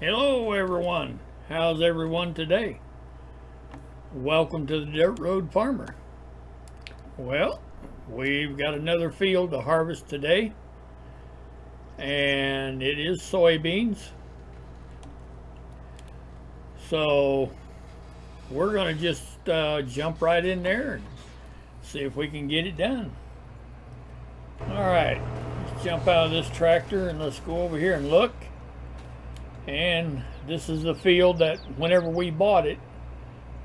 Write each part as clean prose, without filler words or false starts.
Hello everyone, how's everyone today? Welcome to the Dirt Road Farmer. Well, we've got another field to harvest today, and it is soybeans. So we're going to just jump right in there and see if we can get it done. Alright, let's jump out of this tractor and let's go over here and look. And this is the field that whenever we bought it,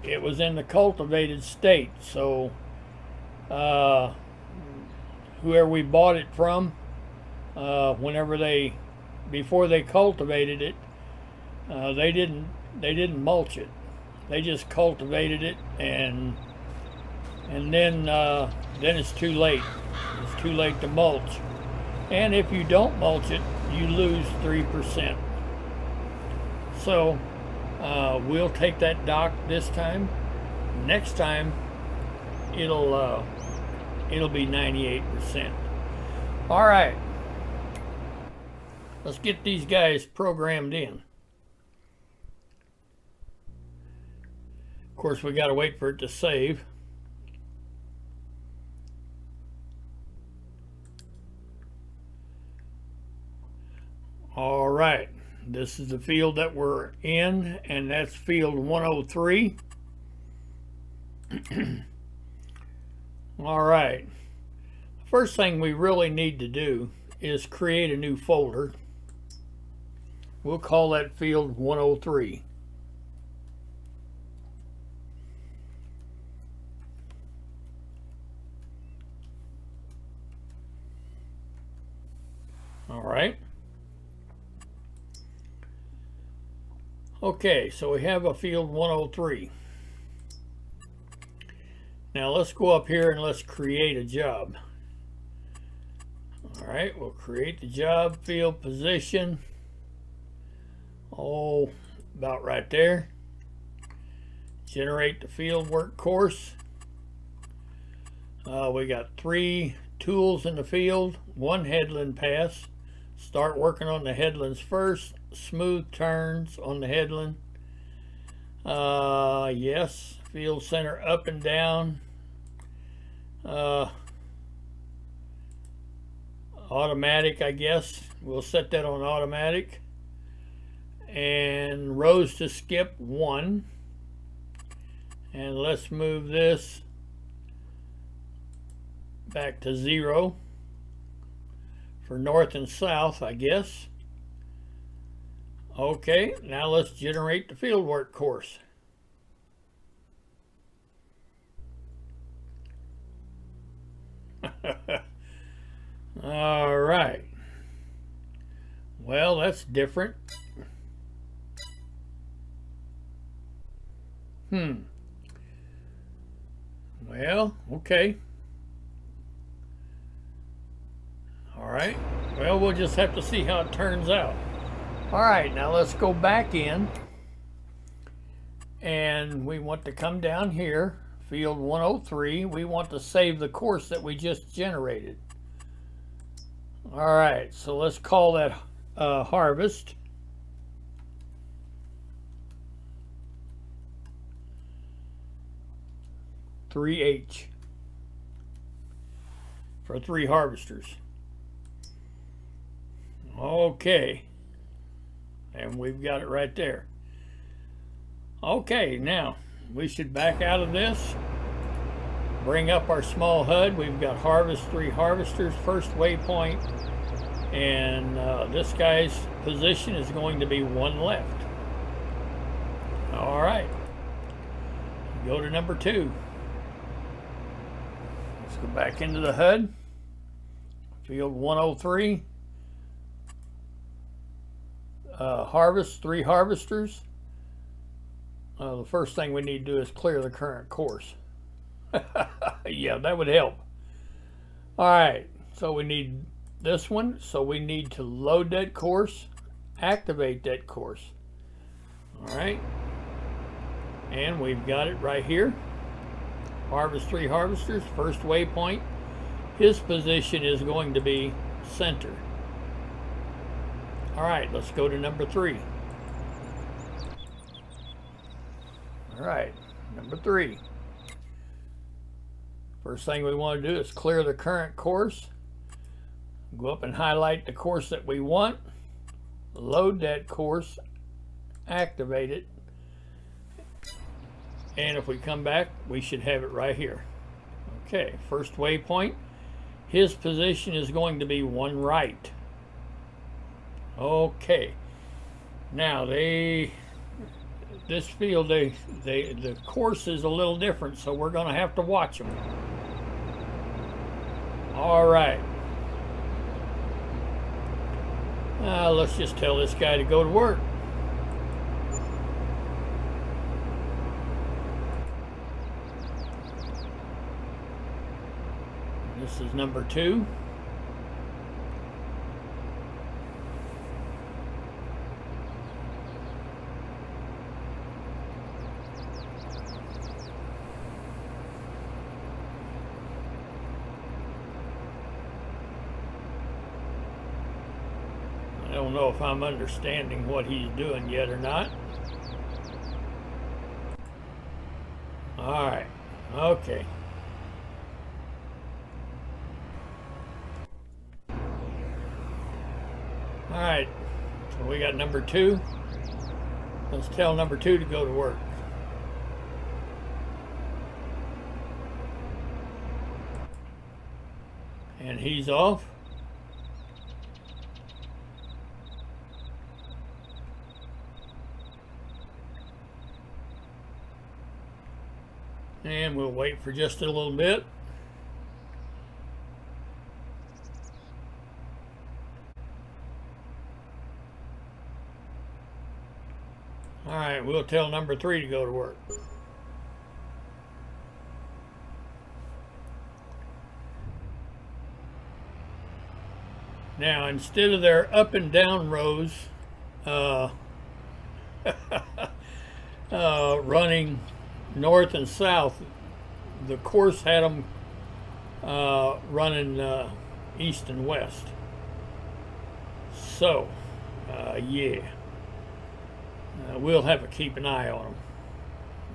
it was in the cultivated state. So whoever we bought it from, before they cultivated it, they didn't mulch it. They just cultivated it, and then it's too late. It's too late to mulch. And if you don't mulch it, you lose 3%. So we'll take that dock this time. Next time it'll be 98%. All right, let's get these guys programmed in. Of course, we got to wait for it to save. All right. This is the field that we're in, and that's field 103. All right. First thing we really need to do is create a new folder. We'll call that field 103. All right. Okay, so we have a field 103. Now let's go up here and let's create a job. All right, we'll create the job, field position. Oh, about right there. Generate the field work course. We got 3 tools in the field, 1 headland pass. Start working on the headlands first. Smooth turns on the headland. Yes, field center up and down. Automatic, I guess. We'll set that on automatic. And rows to skip 1. And let's move this back to 0 for north and south, I guess. Okay, now let's generate the fieldwork course. All right. Well, that's different. Well, okay. All right. Well, we'll just have to see how it turns out. All right, now let's go back in, and we want to come down here, field 103. We want to save the course that we just generated. All right, so let's call that harvest. (3H) for 3 harvesters. Okay. And we've got it right there. Okay, now we should back out of this, bring up our small HUD. We've got harvest 3 harvesters, first waypoint, and this guy's position is going to be 1 left. All right, go to number 2. Let's go back into the HUD, field 103. Harvest 3 harvesters. The first thing we need to do is clear the current course. Yeah, that would help. All right, so we need this one. So we need to load that course, activate that course. All right, and we've got it right here. Harvest 3 harvesters, first waypoint. His position is going to be center. All right, let's go to number 3. All right, number 3. First thing we want to do is clear the current course. Go up and highlight the course that we want. Load that course. Activate it. And if we come back, we should have it right here. Okay, first waypoint. His position is going to be 1 right. Okay. Now this field, the course is a little different, so we're going to have to watch them. All right. Let's just tell this guy to go to work. This is number 2. I don't know if I'm understanding what he's doing yet or not. All right, okay. All right, so we got number 2. Let's tell number 2 to go to work. And he's off. And we'll wait for just a little bit. All right, we'll tell number 3 to go to work. Now, instead of their up and down rows running north and south, the course had them running east and west. So, yeah. We'll have to keep an eye on them.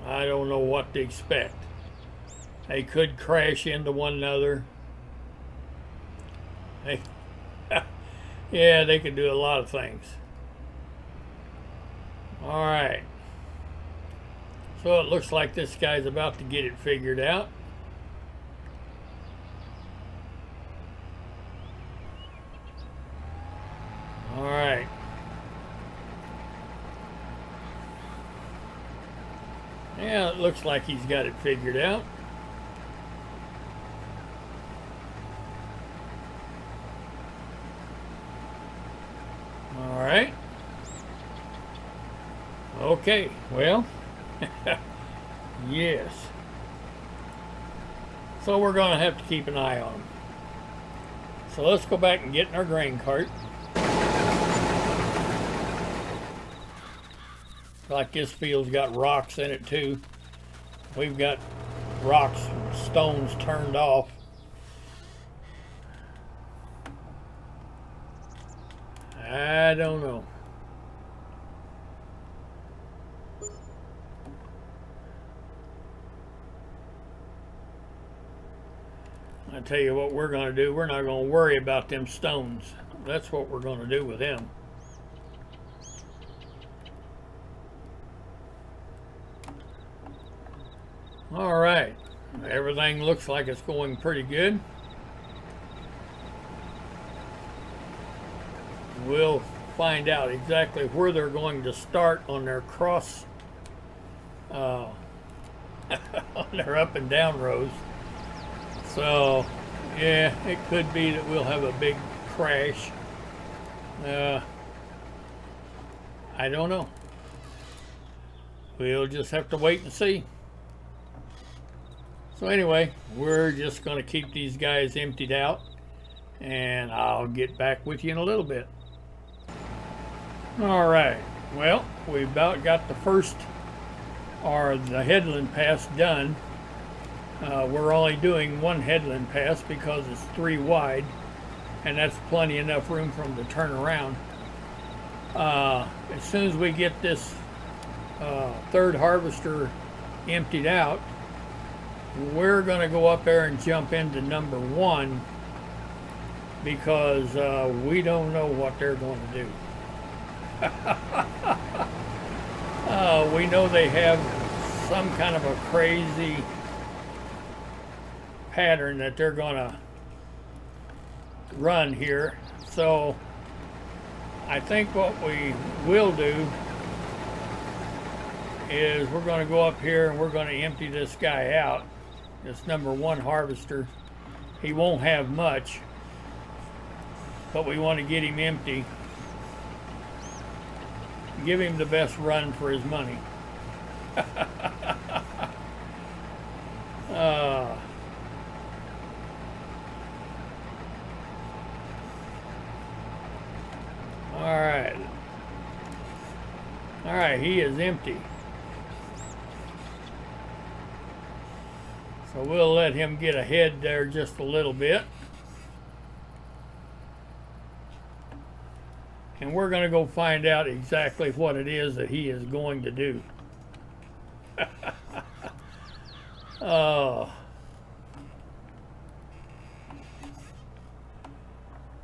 I don't know what to expect. They could crash into one another. Yeah, they could do a lot of things. All right. So it looks like this guy's about to get it figured out. All right. Yeah, it looks like he's got it figured out. All right. Okay, well, yes. So we're going to have to keep an eye on them. So let's go back and get in our grain cart. Like this field's got rocks in it too. We've got rocks, stones turned off. I don't know. I tell you what we're going to do. We're not going to worry about them stones. That's what we're going to do with them. All right, everything looks like it's going pretty good. We'll find out exactly where they're going to start on their cross, on their up and down rows. So, yeah, it could be that we'll have a big crash. I don't know. We'll just have to wait and see. So anyway, we're just going to keep these guys emptied out, and I'll get back with you in a little bit. All right, well, we've about got the first, or the headland pass done. We're only doing one headland pass because it's 3 wide, and that's plenty enough room for them to turn around. As soon as we get this third harvester emptied out, we're going to go up there and jump into number 1 because we don't know what they're going to do. We know they have some kind of a crazy pattern that they're going to run here. So I think what we will do is we're going to go up here and we're going to empty this guy out, this number 1 harvester. He won't have much, but we want to get him empty. Give him the best run for his money. All right, he is empty. So we'll let him get ahead there just a little bit. And we're going to go find out exactly what it is that he is going to do.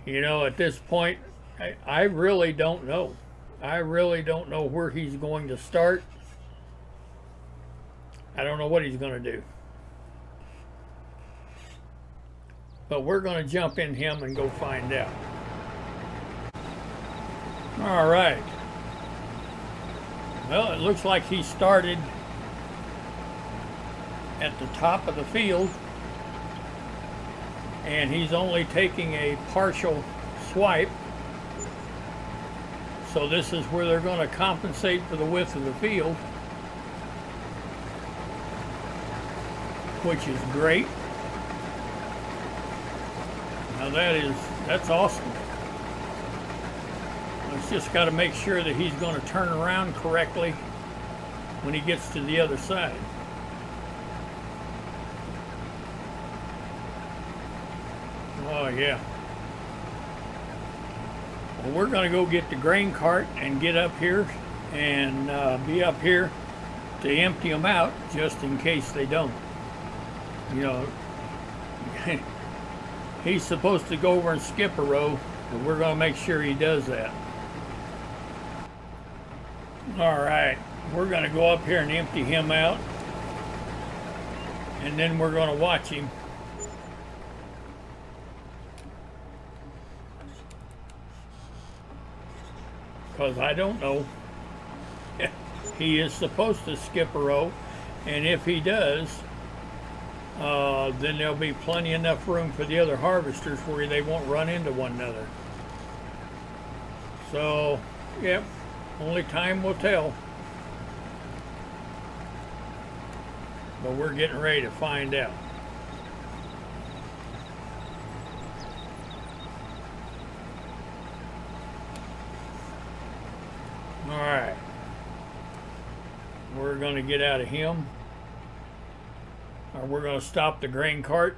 You know, at this point, I really don't know. I really don't know where he's going to start. I don't know what he's going to do. But we're going to jump in him and go find out. All right. Well, it looks like he started at the top of the field, and he's only taking a partial swipe. So this is where they're going to compensate for the width of the field, which is great. Now that's awesome. It's just got to make sure that he's going to turn around correctly when he gets to the other side. Oh yeah. Well, we're going to go get the grain cart and get up here and be up here to empty them out just in case they don't. You know, he's supposed to go over and skip a row, but we're going to make sure he does that. All right, we're going to go up here and empty him out, and then we're going to watch him. Because I don't know. He is supposed to skip a row, and if he does, then there'll be plenty enough room for the other harvesters where they won't run into one another. So, yep, only time will tell. But we're getting ready to find out. All right, we're going to get out of him, or we're going to stop the grain cart,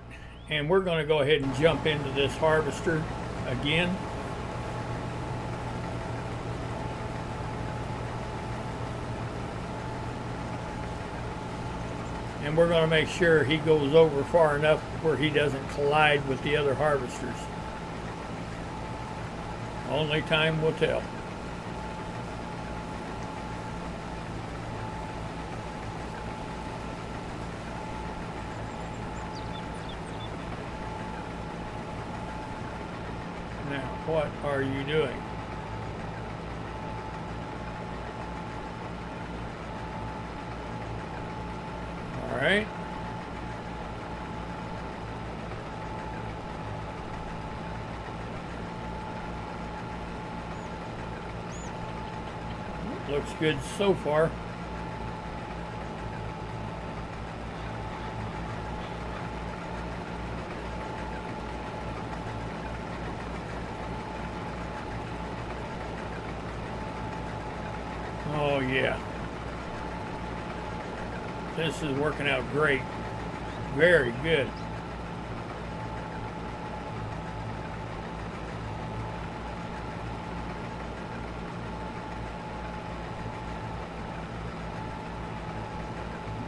and we're going to go ahead and jump into this harvester again. And we're going to make sure he goes over far enough where he doesn't collide with the other harvesters. Only time will tell. Now, what are you doing? All right. Looks good so far. Oh yeah. This is working out great. Very good.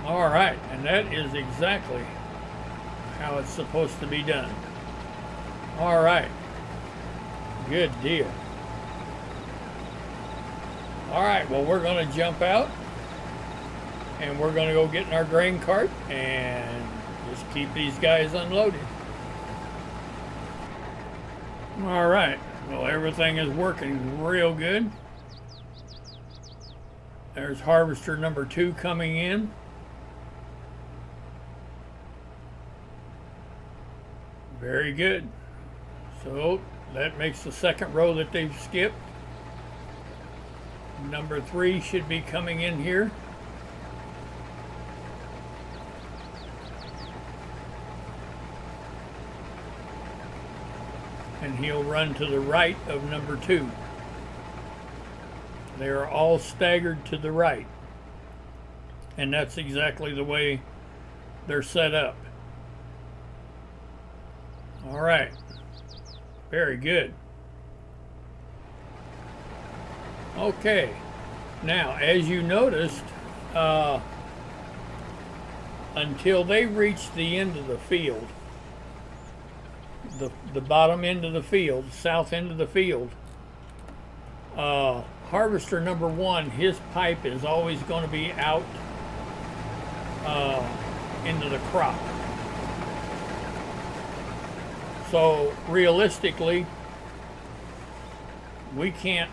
All right, and that is exactly how it's supposed to be done. All right, good deal. All right, well, we're going to jump out and we're going to go get in our grain cart and just keep these guys unloaded. All right, well, everything is working real good. There's harvester number 2 coming in. Very good. So that makes the second row that they've skipped. Number 3 should be coming in here. And he'll run to the right of number 2. They are all staggered to the right. And that's exactly the way they're set up. All right. Very good. Okay. Now, as you noticed, until they reach the end of the field, the bottom end of the field, south end of the field, harvester number 1, his pipe is always going to be out into the crop. So realistically, we can't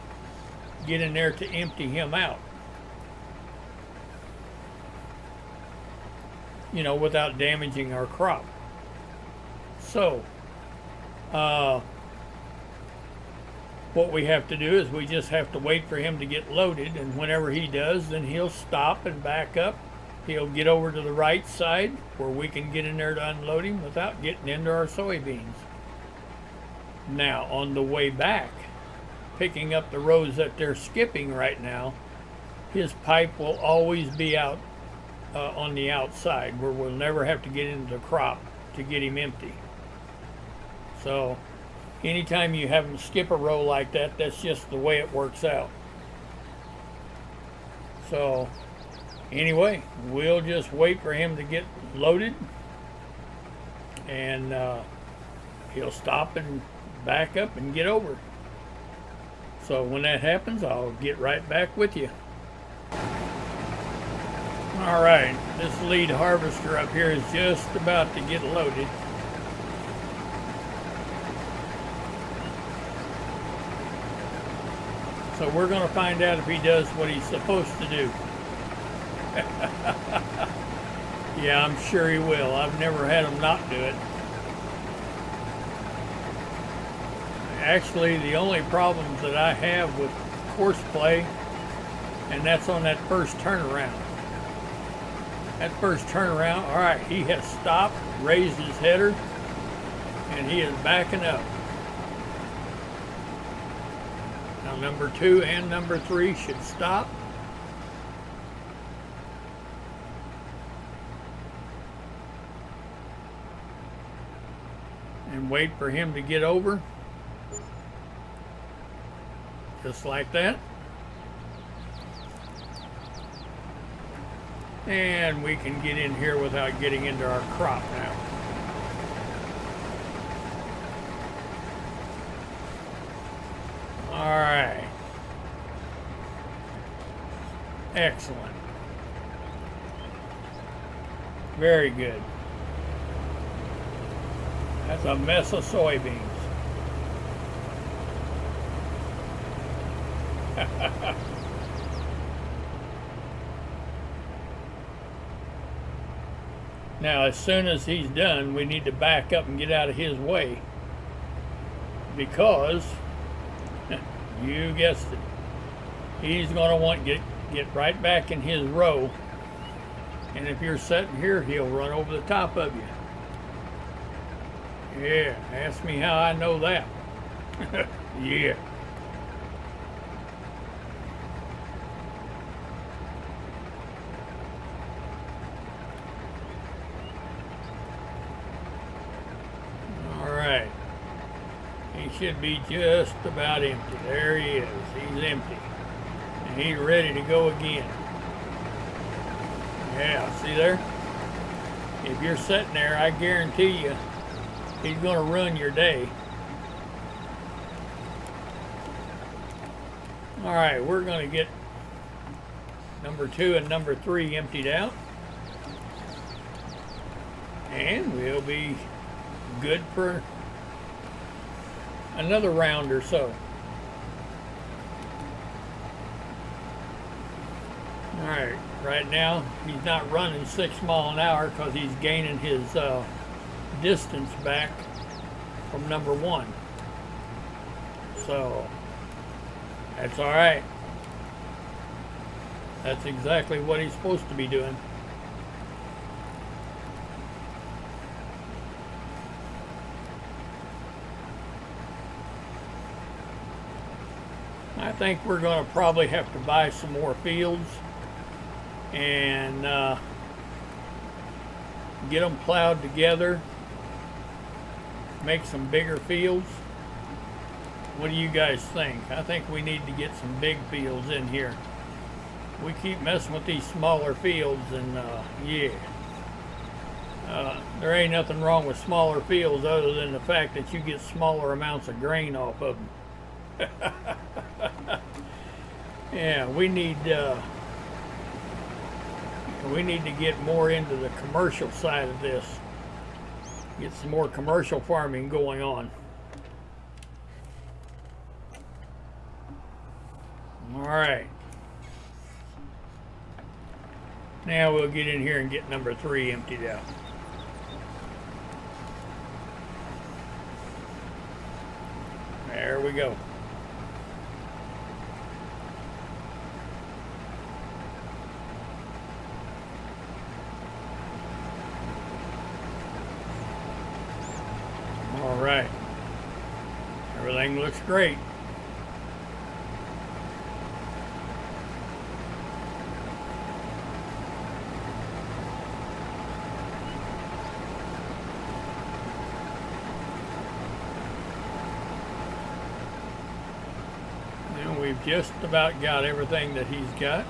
get in there to empty him out, you know, without damaging our crop. So what we have to do is we just have to wait for him to get loaded, and whenever he does, then he'll stop and back up. He'll get over to the right side where we can get in there to unload him without getting into our soybeans. Now, on the way back, picking up the rows that they're skipping right now, his pipe will always be out on the outside where we'll never have to get into the crop to get him empty. So anytime you have him skip a row like that, that's just the way it works out. So anyway, we'll just wait for him to get loaded, and he'll stop and back up and get over. So when that happens, I'll get right back with you. All right, this lead harvester up here is just about to get loaded. So we're going to find out if he does what he's supposed to do. Yeah, I'm sure he will. I've never had him not do it. Actually, the only problems that I have with Courseplay, and that's on that first turnaround. That first turnaround, all right, he has stopped, raised his header, and he is backing up. Now number 2 and number 3 should stop. And wait for him to get over. Just like that. And we can get in here without getting into our crop now. All right. Excellent. Very good. That's a mess of soybeans. Now, as soon as he's done, we need to back up and get out of his way, because you guessed it, he's going to want to get right back in his row, and if you're sitting here, he'll run over the top of you. Yeah, ask me how I know that. Yeah. Should be just about empty. There he is. He's empty. And he's ready to go again. Yeah, see there? If you're sitting there, I guarantee you, he's going to ruin your day. All right, we're going to get number 2 and number 3 emptied out. And we'll be good for another round or so. All right now he's not running 6 miles an hour because he's gaining his distance back from number 1. So that's all right. That's exactly what he's supposed to be doing. I think we're going to probably have to buy some more fields and get them plowed together, make some bigger fields. What do you guys think? I think we need to get some big fields in here. We keep messing with these smaller fields, and yeah, there ain't nothing wrong with smaller fields other than the fact that you get smaller amounts of grain off of them. Yeah, we need to get more into the commercial side of this. Get some more commercial farming going on. All right. Now we'll get in here and get number 3 emptied out. There we go. All right. Everything looks great. We've just about got everything that he's got.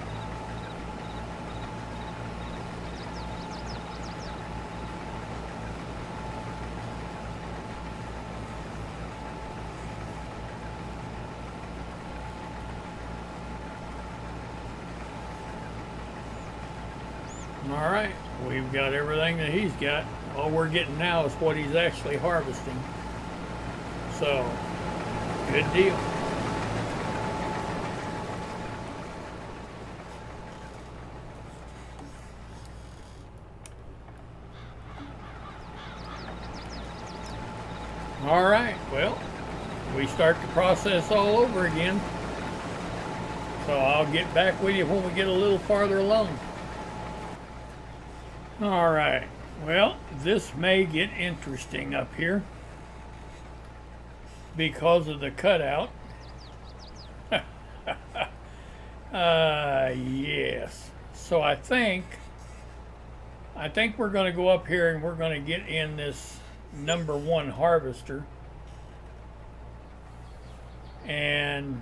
All right, we've got everything that he's got. All we're getting now is what he's actually harvesting. So, good deal. All right, well, we start the process all over again. So I'll get back with you when we get a little farther along. All right, well, this may get interesting up here because of the cutout. Yes. So I think we're going to go up here and we're going to get in this number 1 harvester, and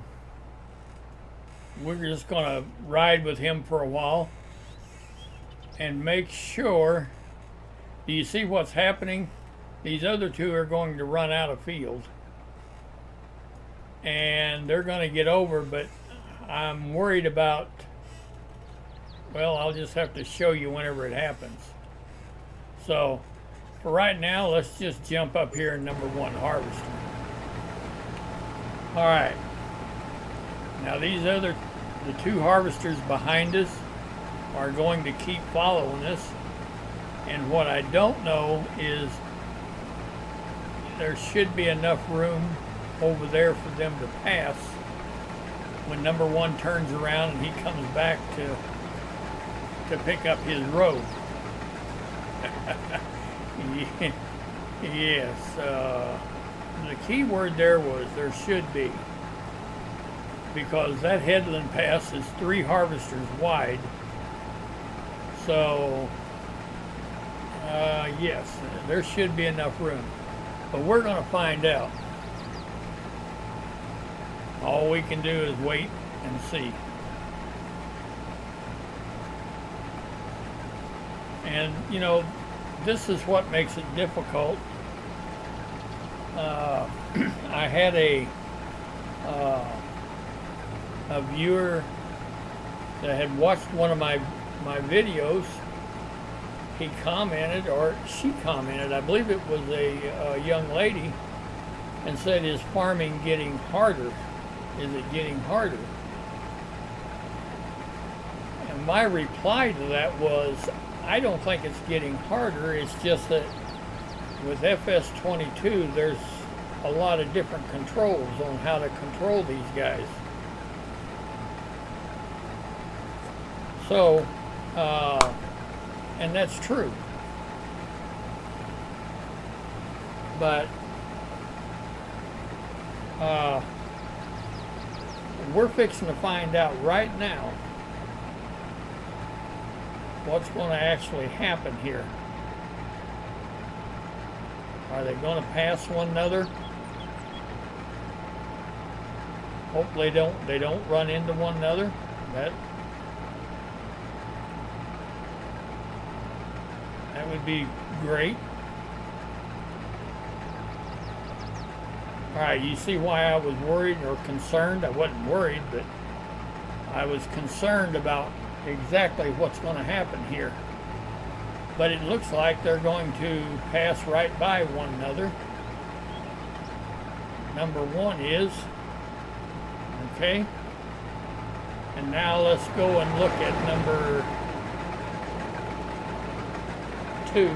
we're just going to ride with him for a while and make sure. Do you see what's happening? These other 2 are going to run out of field and they're going to get over, but I'm worried about, well, I'll just have to show you whenever it happens. So for right now, let's just jump up here in number 1 harvester. All right. Now the 2 harvesters behind us are going to keep following us. And what I don't know is there should be enough room over there for them to pass when number 1 turns around and he comes back to pick up his road. Yes, the key word there was there should be, because that headland pass is 3 harvesters wide. So yes, there should be enough room, but we're going to find out. All we can do is wait and see. And you know, this is what makes it difficult. I had a viewer that had watched one of my videos. He commented, or she commented, I believe it was a young lady, and said, "Is farming getting harder? Is it getting harder?" And my reply to that was, I don't think it's getting harder. It's just that with FS22, there's a lot of different controls on how to control these guys. So, and that's true. But we're fixing to find out right now what's going to actually happen here. Are they going to pass one another? Hopefully they don't run into one another. That would be great. All right, you see why I was worried or concerned? I wasn't worried, but I was concerned about exactly what's going to happen here. But it looks like they're going to pass right by one another. Number one is, okay. And now let's go and look at number 2.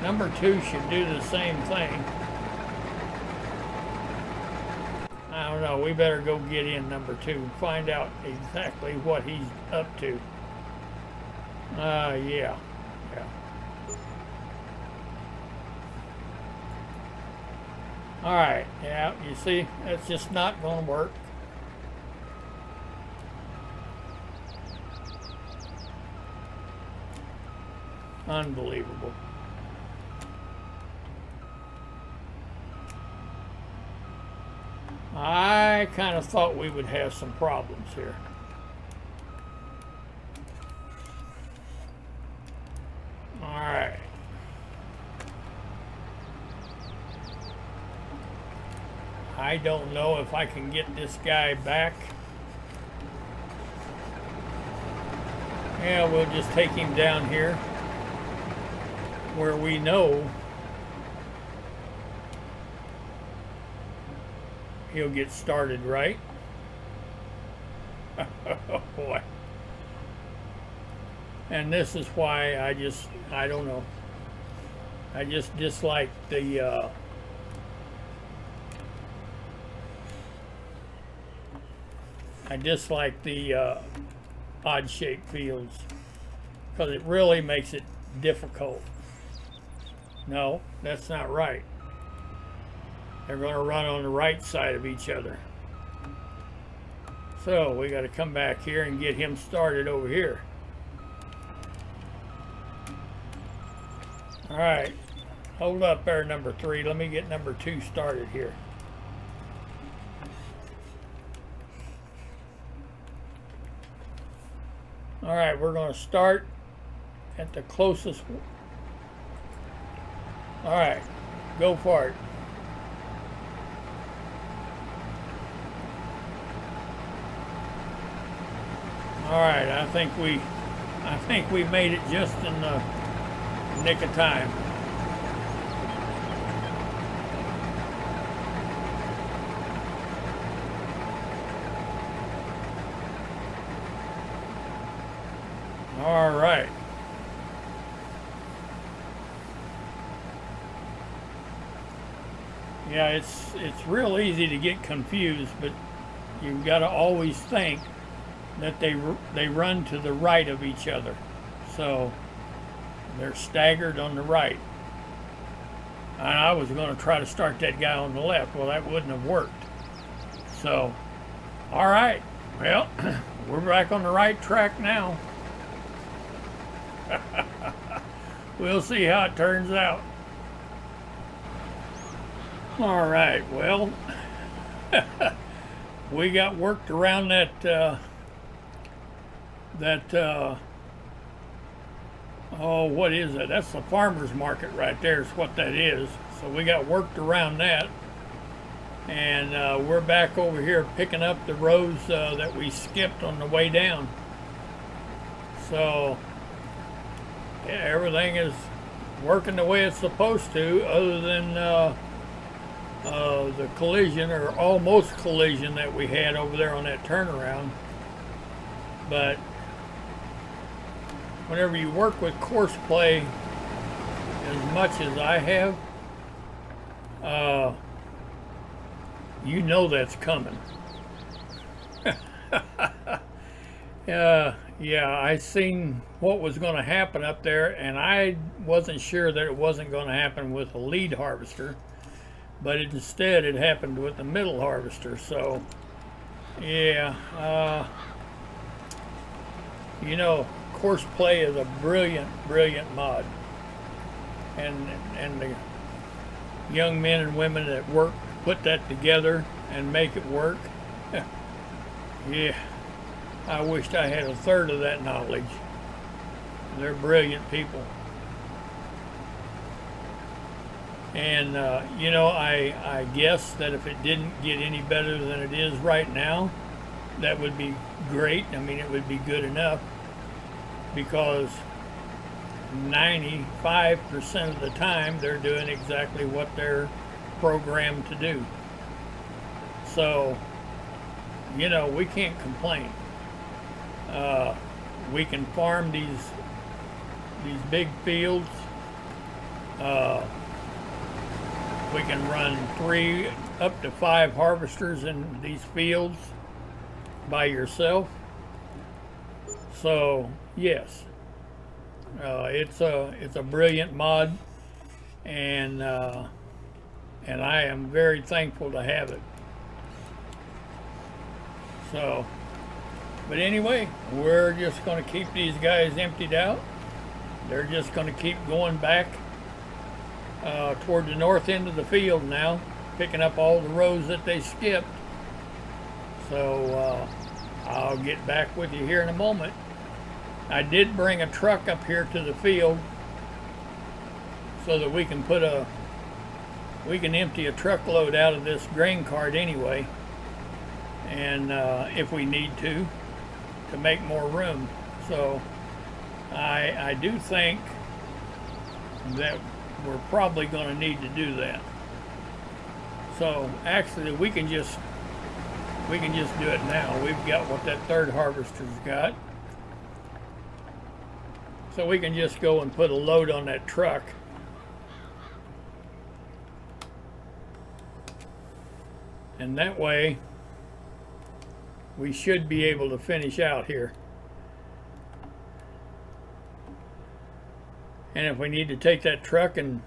Number 2 should do the same thing. I don't know, we better go get in number 2 and find out exactly what he's up to. Yeah. Alright, yeah, you see, that's just not going to work. Unbelievable. I kind of thought we would have some problems here. All right. I don't know if I can get this guy back. Yeah, we'll just take him down here where we know he'll get started right. Oh boy. And this is why I don't know. I just dislike the odd-shaped fields, because it really makes it difficult. No, that's not right. They're going to run on the right side of each other. So we got to come back here and get him started over here. All right, hold up there, number 3. Let me get number 2 started here. All right, we're going to start at the closest. All right, go for it. All right, I think we made it just in the nick of time. All right. Yeah, it's real easy to get confused, but you've got to always think that they run to the right of each other. So they're staggered on the right. And I was going to try to start that guy on the left. Well, that wouldn't have worked. So, all right. Well, we're back on the right track now. We'll see how it turns out. All right, well, we got worked around that oh, what is that? That's the farmer's market right there is what that is. So we got worked around that. And we're back over here picking up the rows that we skipped on the way down. So yeah, everything is working the way it's supposed to, other than the collision, or almost collision, that we had over there on that turnaround. But whenever you work with Courseplay as much as I have, you know that's coming. Yeah, I seen what was going to happen up there, and I wasn't sure that it wasn't going to happen with a lead harvester, but instead it happened with the middle harvester. So yeah, you know, Courseplay is a brilliant mod, and the young men and women that put that together and make it work. Yeah, I wished I had a third of that knowledge. They're brilliant people. And you know, I guess that if it didn't get any better than it is right now, that would be great. I mean, it would be good enough, because 95% of the time they're doing exactly what they're programmed to do. So, you know, we can't complain. We can farm these big fields. We can run 3 up to 5 harvesters in these fields by yourself. So yes, it's a brilliant mod, and I am very thankful to have it. So, but anyway, we're just going to keep these guys emptied out. They're just going to keep going back toward the north end of the field now, picking up all the rows that they skipped. So I'll get back with you here in a moment. I did bring a truck up here to the field so that we can empty a truckload out of this grain cart anyway, and if we need to make more room. So I do think that we're probably going to need to do that. So actually we can just do it now. We've got what that third harvester's got. So we can just go and put a load on that truck. And that way we should be able to finish out here. And if we need to take that truck and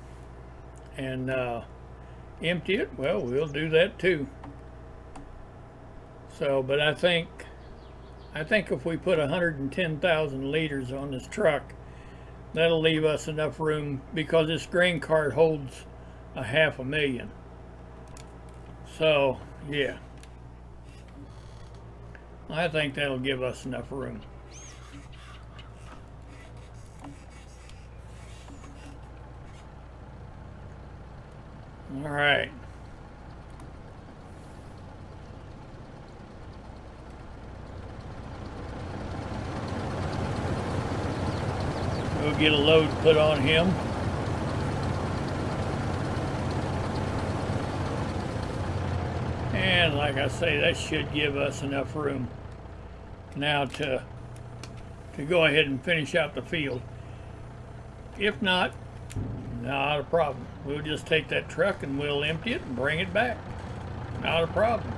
empty it, well, we'll do that too. So, but I think if we put 110,000 liters on this truck, that'll leave us enough room, because this grain cart holds 500,000. So yeah, I think that'll give us enough room. All right. We'll get a load put on him. And like I say, that should give us enough room now to go ahead and finish out the field. If not, not a problem. We'll just take that truck and we'll empty it and bring it back. Not a problem.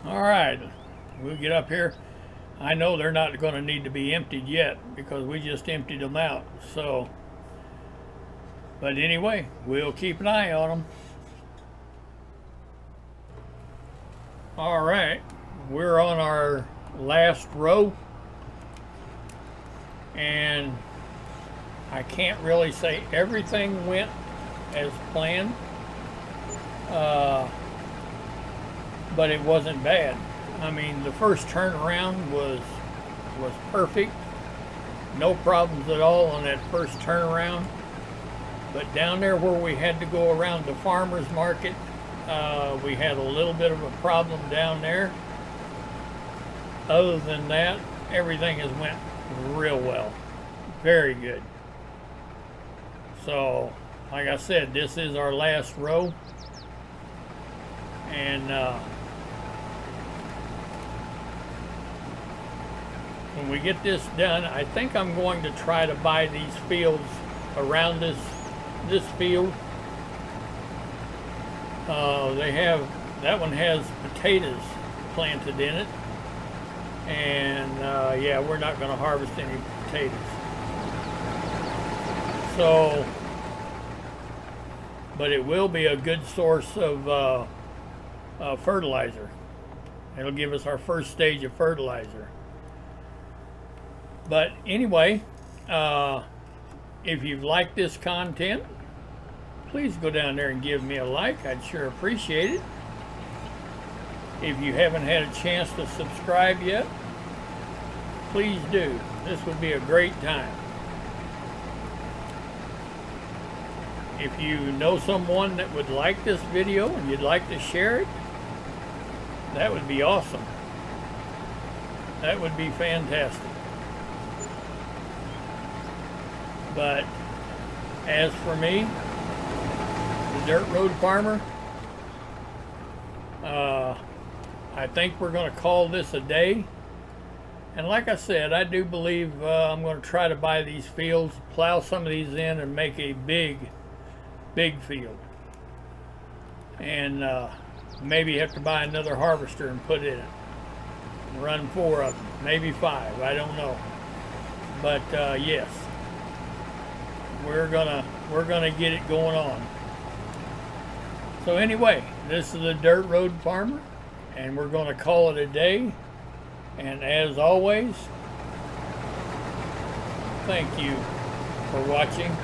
All right, we'll get up here. I know they're not going to need to be emptied yet because we just emptied them out. So, but anyway, we'll keep an eye on them. All right, we're on our last row, and I can't really say everything went as planned. but it wasn't bad. I mean, the first turnaround was perfect. No problems at all on that first turnaround. But down there where we had to go around the farmer's market, we had a little bit of a problem down there. Other than that, everything has went real well. Very good. So, like I said, this is our last row. And when we get this done, I think I'm going to try to buy these fields around this field. That one has potatoes planted in it, and yeah, we're not going to harvest any potatoes. So, but it will be a good source of fertilizer. It'll give us our first stage of fertilizer. But anyway, if you've liked this content, please go down there and give me a like. I'd sure appreciate it. If you haven't had a chance to subscribe yet, please do. This would be a great time. If you know someone that would like this video and you'd like to share it, that would be awesome. That would be fantastic. But as for me, the Dirt Road Farmer, I think we're going to call this a day. And like I said, I do believe I'm going to try to buy these fields, plow some of these in, and make a big field. And maybe have to buy another harvester and put in it. Run 4 of them, maybe 5, I don't know. But yes, we're gonna get it going on. So anyway, this is the Dirt Road Farmer, and we're gonna call it a day. And as always, thank you for watching.